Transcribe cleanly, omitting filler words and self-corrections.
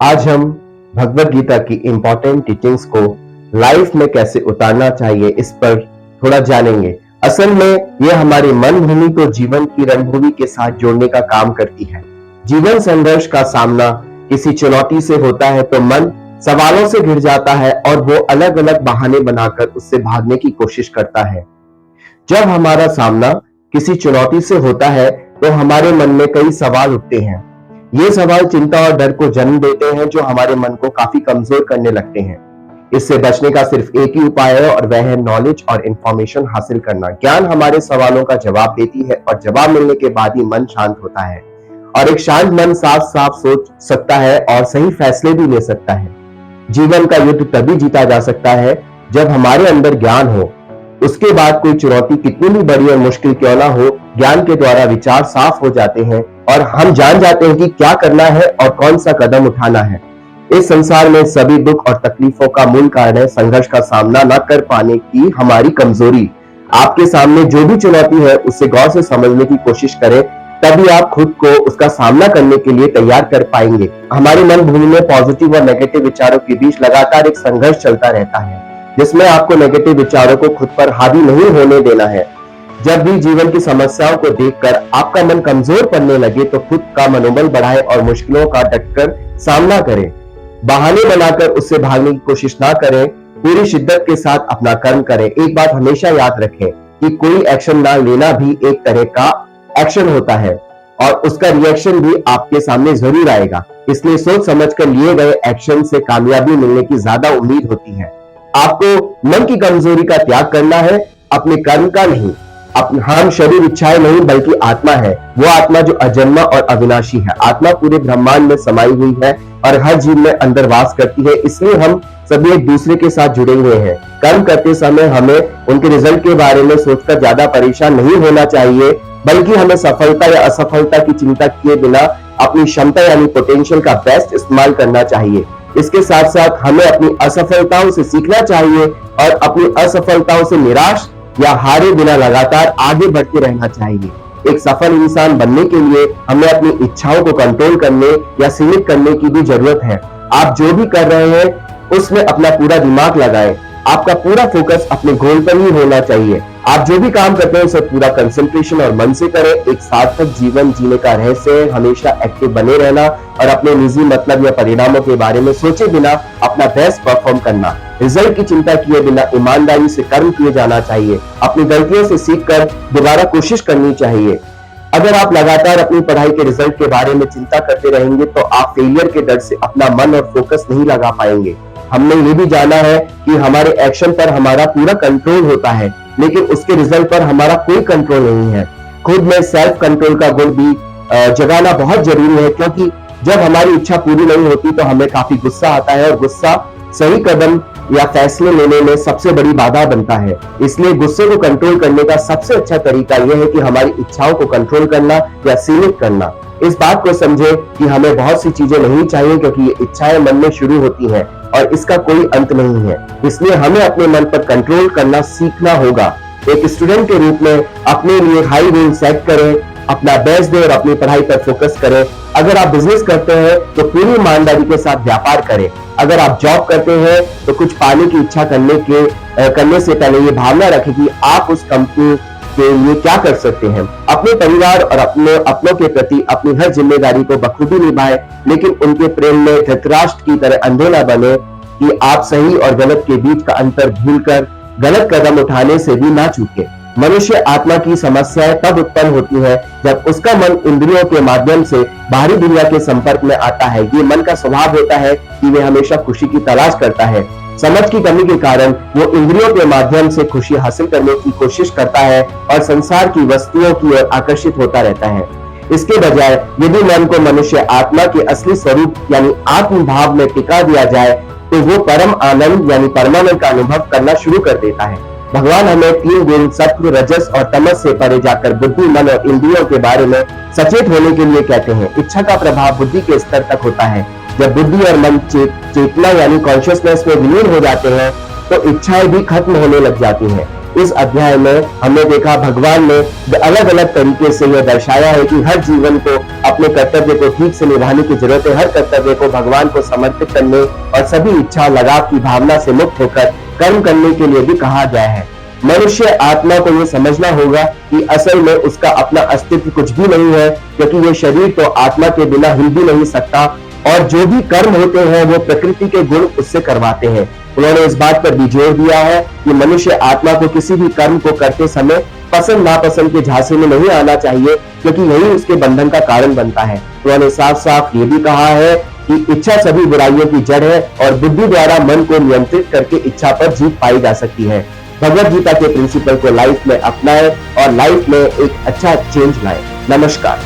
आज हम भगवत गीता की इंपॉर्टेंट टीचिंग्स को लाइफ में कैसे उतारना चाहिए इस पर थोड़ा जानेंगे। असल में यह हमारी मन भूमि को जीवन की रणभूमि के साथ जोड़ने का काम करती है। जीवन संघर्ष का सामना किसी चुनौती से होता है तो मन सवालों से घिर जाता है और वो अलग अलग बहाने बनाकर उससे भागने की कोशिश करता है। जब हमारा सामना किसी चुनौती से होता है तो हमारे मन में कई सवाल उठते हैं। ये सवाल चिंता और डर को जन्म देते हैं जो हमारे मन को काफी कमजोर करने लगते हैं। इससे बचने का सिर्फ एक ही उपाय है और वह है नॉलेज और इंफॉर्मेशन हासिल करना। ज्ञान हमारे सवालों का जवाब देती है और जवाब मिलने के बाद ही मन शांत होता है और एक शांत मन साफ साफ सोच सकता है और सही फैसले भी ले सकता है। जीवन का युद्ध तभी जीता जा सकता है जब हमारे अंदर ज्ञान हो। उसके बाद कोई चुनौती कितनी भी बड़ी और मुश्किल क्यों ना हो, ज्ञान के द्वारा विचार साफ हो जाते हैं और हम जान जाते हैं कि क्या करना है और कौन सा कदम उठाना है। इस संसार में सभी दुख और तकलीफों का मूल कारण है संघर्ष का सामना न कर पाने की हमारी कमजोरी। आपके सामने जो भी चुनौती है उसे गौर से समझने की कोशिश करें, तभी आप खुद को उसका सामना करने के लिए तैयार कर पाएंगे। हमारी मन भूमि में पॉजिटिव और नेगेटिव विचारों के बीच लगातार एक संघर्ष चलता रहता है, जिसमें आपको नेगेटिव विचारों को खुद पर हावी नहीं होने देना है। जब भी जीवन की समस्याओं को देखकर आपका मन कमजोर पड़ने लगे तो खुद का मनोबल बढ़ाएं और मुश्किलों का डटकर सामना करें। बहाने बनाकर उससे भागने की कोशिश ना करें, पूरी शिद्दत के साथ अपना कर्म करें। एक बात हमेशा याद रखें कि कोई एक्शन ना लेना भी एक तरह का एक्शन होता है और उसका रिएक्शन भी आपके सामने जरूर आएगा। इसलिए सोच समझकर लिए गए एक्शन से कामयाबी मिलने की ज्यादा उम्मीद होती है। आपको मन की कमजोरी का त्याग करना है, अपने कर्म का नहीं। हम शरीर इच्छाएं नहीं बल्कि आत्मा है, वो आत्मा जो अजन्मा और अविनाशी है। आत्मा पूरे ब्रह्मांड में समाई हुई है और हर जीव में अंदर वास करती है। इसलिए हम सभी एक दूसरे के साथ जुड़े हुए हैं। कर्म करते समय हमें उनके रिजल्ट के बारे में सोचकर ज्यादा परेशान नहीं होना चाहिए, बल्कि हमें सफलता या असफलता की चिंता किए बिना अपनी क्षमता यानी पोटेंशियल का बेस्ट इस्तेमाल करना चाहिए। इसके साथ साथ हमें अपनी असफलताओं से सीखना चाहिए और अपनी असफलताओं से निराश या हारे बिना लगातार आगे बढ़ते रहना चाहिए। एक सफल इंसान बनने के लिए हमें अपनी इच्छाओं को कंट्रोल करने या सीमित करने की भी जरूरत है। आप जो भी कर रहे हैं उसमें अपना पूरा दिमाग लगाएं। आपका पूरा फोकस अपने गोल पर ही होना चाहिए। आप जो भी काम करते हैं उसे पूरा कंसंट्रेशन और मन से करें। एक सार्थक जीवन जीने का रहस्य है हमेशा एक्टिव बने रहना और अपने निजी मतलब या परिणामों के बारे में सोचे बिना अपना बेस्ट परफॉर्म करना। रिजल्ट की चिंता किए बिना ईमानदारी से कर्म किए जाना चाहिए। अपनी गलतियों से सीखकर दोबारा कोशिश करनी चाहिए। अगर आप लगातार अपनी पढ़ाई के रिजल्ट के बारे में चिंता करते रहेंगे तो आप फेलियर के डर से अपना मन और फोकस नहीं लगा पाएंगे। हमने ये भी जाना है कि हमारे एक्शन पर हमारा पूरा कंट्रोल होता है, लेकिन उसके रिजल्ट पर हमारा कोई कंट्रोल नहीं है। खुद में सेल्फ कंट्रोल का गुण भी जगाना बहुत जरूरी है, क्योंकि जब हमारी इच्छा पूरी नहीं होती तो हमें काफी गुस्सा आता है और गुस्सा सही कदम या फैसले लेने में सबसे बड़ी बाधा बनता है। इसलिए गुस्से को कंट्रोल करने का सबसे अच्छा तरीका यह है कि हमारी इच्छाओं को कंट्रोल करना या सीमित करना। इस बात को समझे कि हमें बहुत सी चीजें नहीं चाहिए, क्योंकि ये इच्छाएं मन में शुरू होती हैं और इसका कोई अंत नहीं है। इसलिए हमें अपने मन पर कंट्रोल करना सीखना होगा। एक स्टूडेंट के रूप में अपने लिए हाई गोल सेट करें, अपना बेस्ट दें और अपनी पढ़ाई पर फोकस करें। अगर आप बिजनेस करते हैं तो पूरी ईमानदारी के साथ व्यापार करें। अगर आप जॉब करते हैं तो कुछ पाने की इच्छा करने से पहले ये भावना रखें कि आप उस कंपनी के लिए क्या कर सकते हैं। अपने परिवार और अपनों के प्रति अपनी हर जिम्मेदारी को बखूबी निभाएं, लेकिन उनके प्रेम में धृतराष्ट्र की तरह अंधे न बने कि आप सही और गलत के बीच का अंतर भूलकर गलत कदम उठाने से भी ना चूके। मनुष्य आत्मा की समस्याएं तब उत्पन्न होती है जब उसका मन इंद्रियों के माध्यम से बाहरी दुनिया के संपर्क में आता है। ये मन का स्वभाव होता है कि वे हमेशा खुशी की तलाश करता है। समझ की कमी के कारण वो इंद्रियों के माध्यम से खुशी हासिल करने की कोशिश करता है और संसार की वस्तुओं की ओर आकर्षित होता रहता है। इसके बजाय यदि मन को मनुष्य आत्मा के असली स्वरूप यानी आत्म भाव में टिका दिया जाए तो वो परम आनंद यानी परमानंद का अनुभव करना शुरू कर देता है। भगवान हमें तीन गुण सत्व, रजस और तमस से परे जाकर बुद्धि, मन और इंद्रियों के बारे में सचेत होने के लिए कहते हैं। इच्छा का प्रभाव बुद्धि के स्तर तक होता है। जब बुद्धि और मन चेतना यानी कॉन्शियसनेस में विलीन हो जाते हैं तो इच्छाएं भी खत्म होने लग जाती हैं। इस अध्याय में हमने देखा भगवान ने अलग अलग तरीके से यह दर्शाया है कि हर जीवन को अपने कर्तव्य को ठीक से निभाने की जरूरत है। हर कर्तव्य को भगवान को समर्पित करने और सभी इच्छा लगाव की भावना से मुक्त होकर कर्म करने के लिए भी कहा गया है। मनुष्य आत्मा को यह समझना होगा कि असल में उसका अपना अस्तित्व कुछ भी नहीं है, क्योंकि ये शरीर तो आत्मा के बिना हिल भी नहीं सकता और जो भी कर्म होते हैं वो प्रकृति के गुण उससे करवाते हैं। उन्होंने इस बात पर भी जोर दिया है कि मनुष्य आत्मा को किसी भी कर्म को करते समय पसंद नापसंद के झांसे में नहीं आना चाहिए, क्योंकि यही उसके बंधन का कारण बनता है। उन्होंने साफ साफ ये भी कहा है कि इच्छा सभी बुराइयों की जड़ है और बुद्धि द्वारा मन को नियंत्रित करके इच्छा पर जीत पाई जा सकती है। भगवद गीता के प्रिंसिपल को लाइफ में अपनाएं और लाइफ में एक अच्छा चेंज लाएं। नमस्कार।